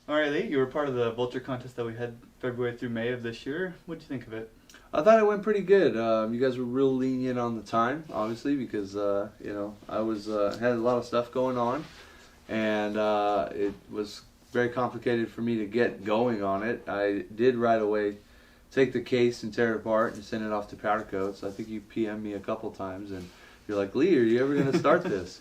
All right, Lee, you were part of the Vulture contest that we had February through May of this year. What'd you think of it? I thought it went pretty good. You guys were real lenient on the time, obviously, because I was had a lot of stuff going on, and it was very complicated for me to get going on it. I did right away take the case and tear it apart and send it off to powder coats. I think you PM'd me a couple times, and you're like, Lee, are you ever going to start this?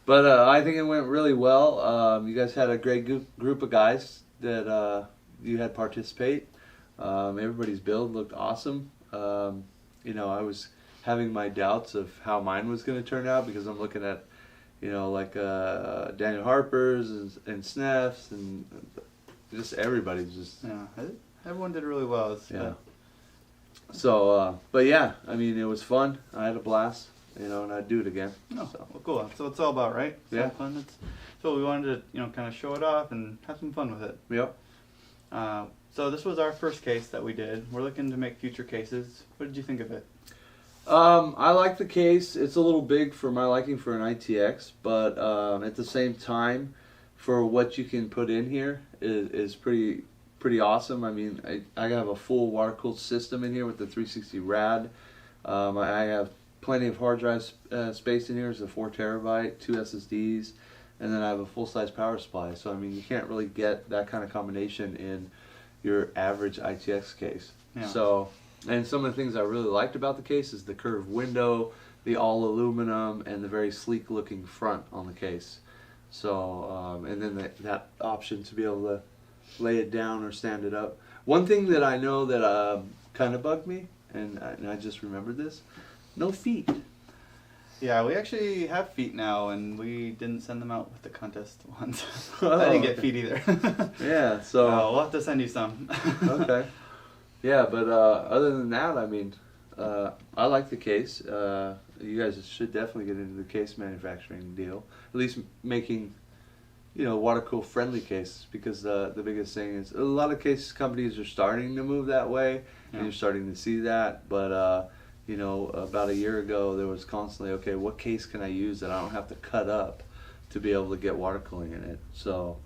But I think it went really well. You guys had a great group of guys that you had participate. Everybody's build looked awesome. I was having my doubts of how mine was going to turn out because I'm looking at, Daniel Harper's and Sneff's and just everybody's just. Yeah, everyone did really well. Yeah. So, but yeah, I mean, it was fun. I had a blast, and I'd do it again. Oh, well, cool. That's what it's all about, right? It's Yeah. all fun. So we wanted to, kind of show it off and have some fun with it. Yep. So this was our first case that we did. We're looking to make future cases. What did you think of it? I like the case. It's a little big for my liking for an ITX, but at the same time, for what you can put in here is pretty awesome. I mean, I have a full water-cooled system in here with the 360 rad. I have plenty of hard drive space in here. It's a 4 terabyte, 2 SSDs, and then I have a full-size power supply. So I mean, you can't really get that kind of combination in your average ITX case. Yeah. So, and some of the things I really liked about the case is the curved window, the all aluminum, and the very sleek looking front on the case. So, and then that option to be able to lay it down or stand it up. One thing that I know that kind of bugged me, and I just remembered this, no feet. Yeah, we actually have feet now, and we didn't send them out with the contest ones. Oh, I didn't get okay. feet either. Yeah, so. We'll have to send you some. Okay. Yeah, but other than that, I mean, I like the case. You guys should definitely get into the case manufacturing deal. At least making, water cool friendly cases, because the biggest thing is a lot of case companies are starting to move that way, and you're starting to see that. But about a year ago, there was constantly, okay, what case can I use that I don't have to cut up to be able to get water cooling in it? So,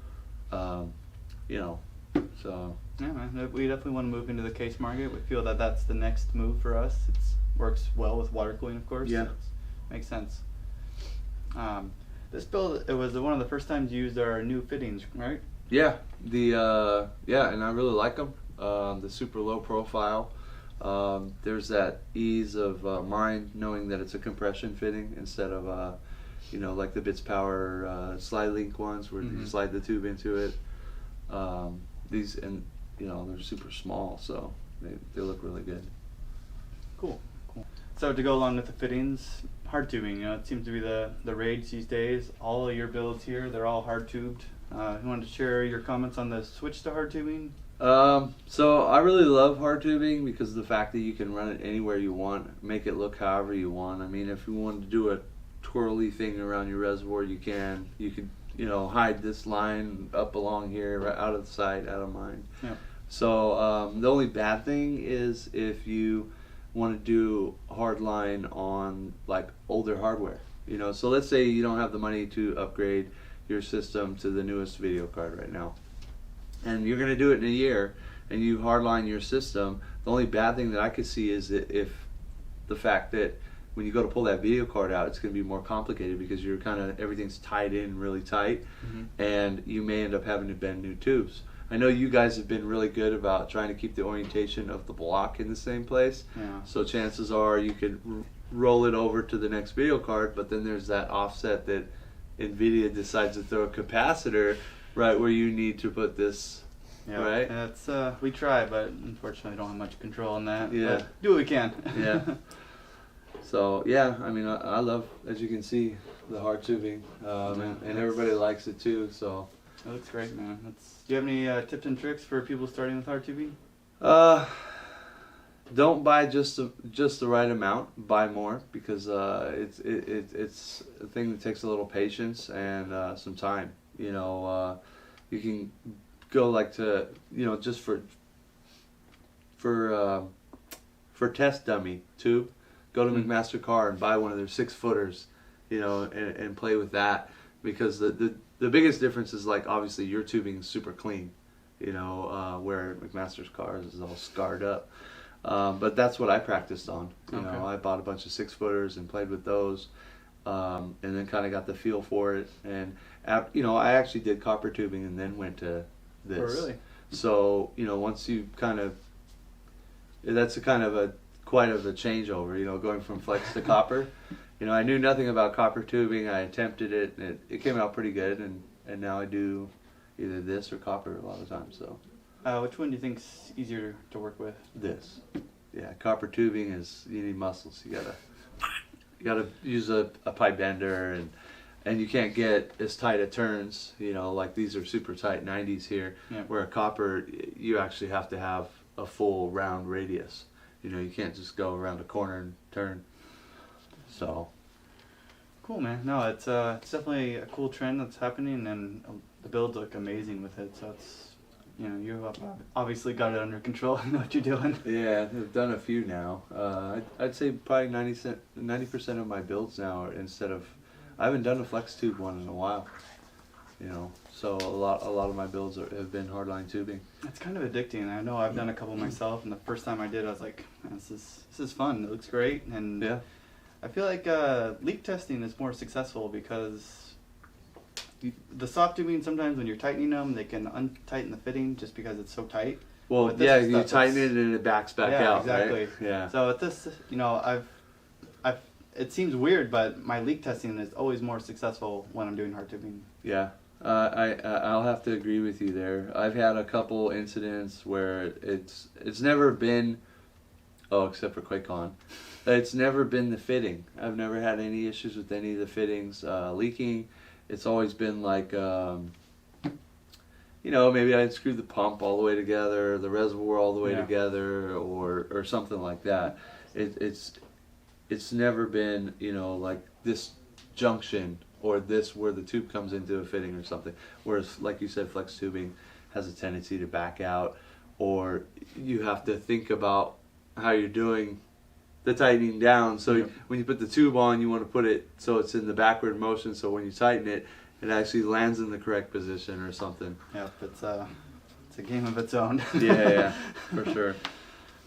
so. Yeah, man. We definitely want to move into the case market. We feel that that's the next move for us. It works well with water cooling, of course. Yeah. Makes sense. This build, it was one of the first times you used our new fittings, right? Yeah, and I really like them. The super low profile. There's that ease of mind knowing that it's a compression fitting instead of like the Bits Power slide link ones where you slide the tube into it. These they're super small, so they look really good. Cool. So to go along with the fittings, hard tubing. It seems to be the rage these days. All of your builds here, they're all hard tubed. You wanted to share your comments on the switch to hard tubing? So I really love hard tubing because of the fact that you can run it anywhere you want, make it look however you want. I mean, if you wanted to do a twirly thing around your reservoir, you can. You could, hide this line up along here, right out of sight, out of mind. Yeah. So the only bad thing is if you want to do hard line on like older hardware. So let's say you don't have the money to upgrade your system to the newest video card right now, and you're going to do it in a year, and you hardline your system. The only bad thing that I could see is that if the fact that when you go to pull that video card out, it's going to be more complicated because you're everything's tied in really tight, and you may end up having to bend new tubes. I know you guys have been really good about trying to keep the orientation of the block in the same place. Yeah. So chances are you could roll it over to the next video card, but then there's that offset that NVIDIA decides to throw a capacitor right where you need to put this. Yeah, right? That's we try, but unfortunately, don't have much control on that. Yeah. But do what we can. Yeah. So yeah, I mean, I love, as you can see, the hard tubing, and everybody likes it too. So. It looks great, man. Do you have any tips and tricks for people starting with hard tubing? Don't buy just the right amount. Buy more, because it's a thing that takes a little patience and some time. You can go like to just for test dummy tube. Go to McMaster-Carr and buy one of their 6-footers, and play with that. because the biggest difference is like obviously your tubing is super clean, you know, where McMaster's cars is all scarred up. But that's what I practiced on. You know, I bought a bunch of 6-footers and played with those, and then kind of got the feel for it. And you know, I actually did copper tubing and then went to this. Oh, really? So you know, once you kind of, that's a kind of quite of a changeover. You know, going from flex to copper. You know, I knew nothing about copper tubing. I attempted it, and it came out pretty good. And now I do either this or copper a lot of times. So. Which one do you think's easier to work with? This. Yeah, copper tubing is, you need muscles. You gotta use a pipe bender, and you can't get as tight a turns, you know, like these are super tight 90s here, where a copper, you actually have to have a full round radius. You know, you can't just go around a corner and turn. So. Cool, man. No, it's definitely a cool trend that's happening, and the builds look amazing with it, so it's, you know, you obviously got it under control. You know what you're doing. Yeah, I've done a few now. I'd say probably 90% of my builds now are I haven't done a flex tube one in a while. You know, so a lot of my builds have been hardline tubing. It's kind of addicting. I know I've done a couple myself, and the first time I did, I was like, this is fun. It looks great, and yeah. I feel like leak testing is more successful because the soft tubing, sometimes when you're tightening them, they can untighten the fitting just because it's so tight. Well, yeah, you tighten it and it backs back out, exactly. Right? Yeah. So at this, you know, it seems weird, but my leak testing is always more successful when I'm doing hard tubing. Yeah. I'll have to agree with you there. I've had a couple incidents where it's never been, except for QuakeCon, it's never been the fitting. I've never had any issues with any of the fittings leaking. It's always been like, you know, maybe I'd screw the pump all the way together, the reservoir all the way together, or something like that. It's never been, you know, like this junction or this where the tube comes into a fitting or something. Whereas, like you said, flex tubing has a tendency to back out, or you have to think about how you're doing the tightening down. So when you put the tube on, you want to put it so it's in the backward motion, so when you tighten it, it actually lands in the correct position or something. Yep, it's a game of its own. yeah, for sure.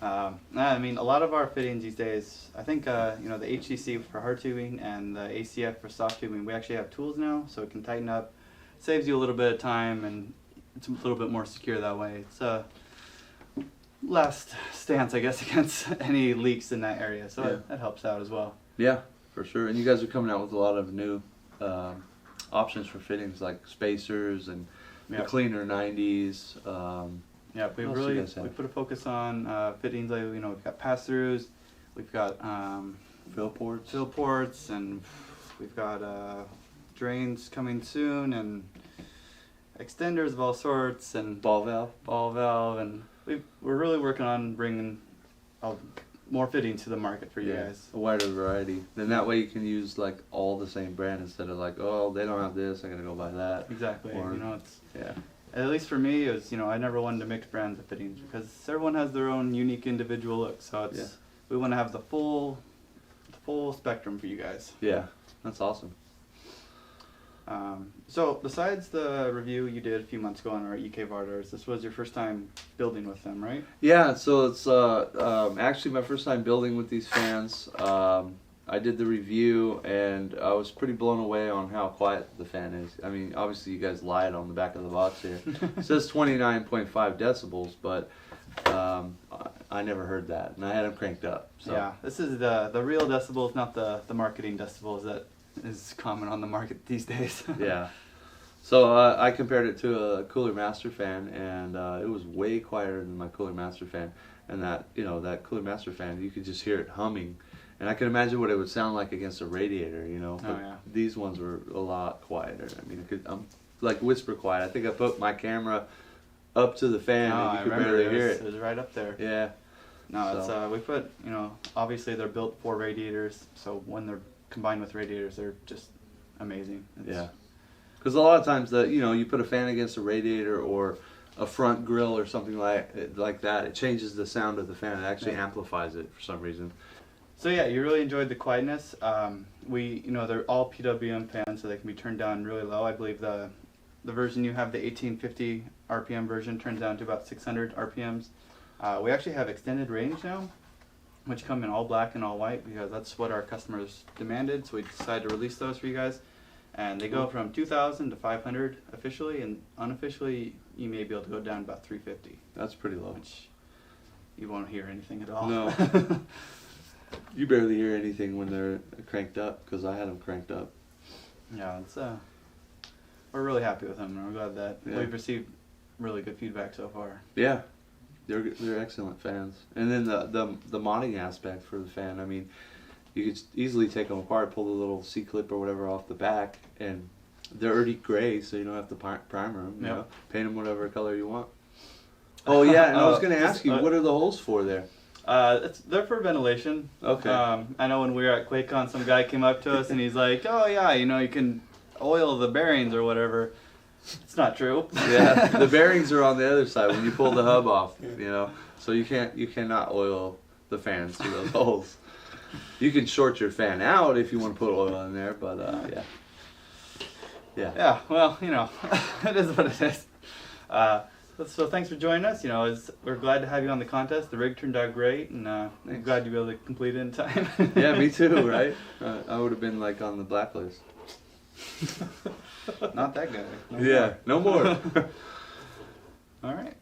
I mean, a lot of our fittings these days, I think, you know, the HCC for hard tubing and the ACF for soft tubing, we actually have tools now, so it can tighten up, saves you a little bit of time, and it's a little bit more secure that way. It's last stance, I guess, against any leaks in that area, so that helps out as well. Yeah, for sure. And you guys are coming out with a lot of new options for fittings, like spacers and the cleaner 90s. Yeah, we put a focus on fittings. Like, you know, we've got pass-throughs, we've got fill ports, and we've got drains coming soon, and extenders of all sorts, and ball valve, and we're really working on bringing more fittings to the market for you guys. A wider variety. Then that way you can use like all the same brand instead of like, oh, they don't have this, I gotta go buy that. Exactly. Or, you know, it's yeah. At least for me, it was, you know, I never wanted to mix brands of fittings because everyone has their own unique individual look. So it's we want to have the full spectrum for you guys. Yeah, that's awesome. So besides the review you did a few months ago on our EK-Vultures, this was your first time building with them, right? Yeah, so it's actually my first time building with these fans. I did the review and I was pretty blown away on how quiet the fan is. I mean, obviously you guys lied on the back of the box here. It says 29.5 decibels, but I never heard that, and I had them cranked up. So. Yeah, this is the real decibels, not the marketing decibels that is common on the market these days. Yeah. So I compared it to a Cooler Master fan, and it was way quieter than my Cooler Master fan. And that, you know, that Cooler Master fan, you could just hear it humming. And I can imagine what it would sound like against a radiator, you know. But these ones were a lot quieter. I mean, like whisper quiet. I think I put my camera up to the fan and you could barely hear it. It was right up there. Yeah. No, it's we put, you know, obviously they're built for radiators, so when they're combined with radiators, they're just amazing. Yeah. Because a lot of times you know, you put a fan against a radiator or a front grill or something like that, it changes the sound of the fan. It actually amplifies it for some reason. So yeah, you really enjoyed the quietness. They're all PWM fans, so they can be turned down really low. I believe the version you have, the 1850 RPM version, turns down to about 600 RPMs. We actually have extended range now, which come in all black and all white because that's what our customers demanded. So we decided to release those for you guys, and they go from 2,000 to 500 officially, and unofficially you may be able to go down about 350. That's pretty low. Which you won't hear anything at all. No. You barely hear anything when they're cranked up, because I had them cranked up. Yeah, it's we're really happy with them, and we're glad that we've received really good feedback so far. Yeah, they're excellent fans. And then the modding aspect for the fan, I mean, you could easily take them apart, pull the little C-clip or whatever off the back, and they're already gray, so you don't have to primer them. You know? Paint them whatever color you want. Oh yeah, and I was going to ask you, what are the holes for there? They're for ventilation. Okay. I know when we were at QuakeCon, some guy came up to us and he's like, "Oh yeah, you can oil the bearings or whatever." It's not true. Yeah, the bearings are on the other side when you pull the hub off. So you cannot oil the fans through those holes. You can short your fan out if you want to put oil in there, but yeah. Yeah. Well, it is what it is. So thanks for joining us. We're glad to have you on the contest. The rig turned out great, and I'm glad you'll be able to complete it in time. Yeah, me too, right? I would have been like on the blacklist. Not that guy. No more. All right.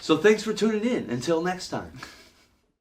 So thanks for tuning in. Until next time.